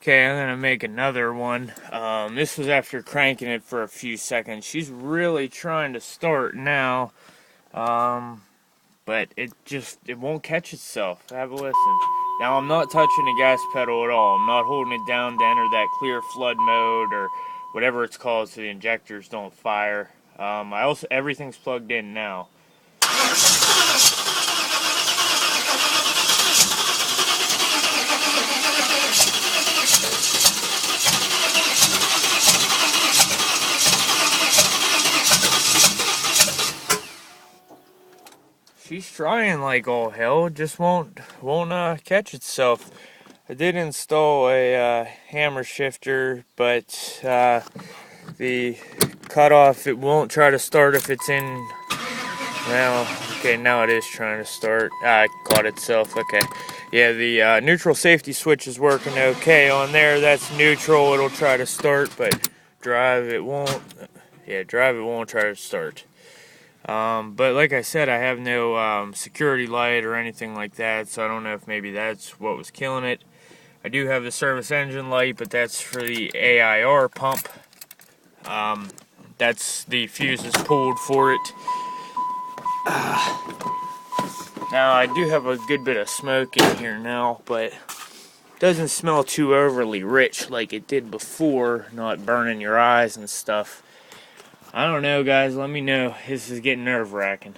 Okay, I'm gonna make another one. This was after cranking it for a few seconds. She's really trying to start now, but it won't catch itself. Have a listen. Now I'm not touching the gas pedal at all. I'm not holding it down to enter that clear flood mode or whatever it's called so the injectors don't fire. Everything's plugged in now. She's trying like all hell, just won't catch itself. I did install a hammer shifter, but the cutoff, it won't try to start if it's in. Well, okay, now it is trying to start. It caught itself. Okay, yeah, the neutral safety switch is working okay on there. That's neutral. It'll try to start, but drive it won't. Yeah, drive it won't try to start. But like I said, I have no security light or anything like that, so I don't know if maybe that's what was killing it. I do have the service engine light, but that's for the AIR pump. That's the fuse is pulled for it. Now I do have a good bit of smoke in here now, but it doesn't smell too overly rich like it did before, not burning your eyes and stuff. I don't know, guys. Let me know. This is getting nerve-wracking.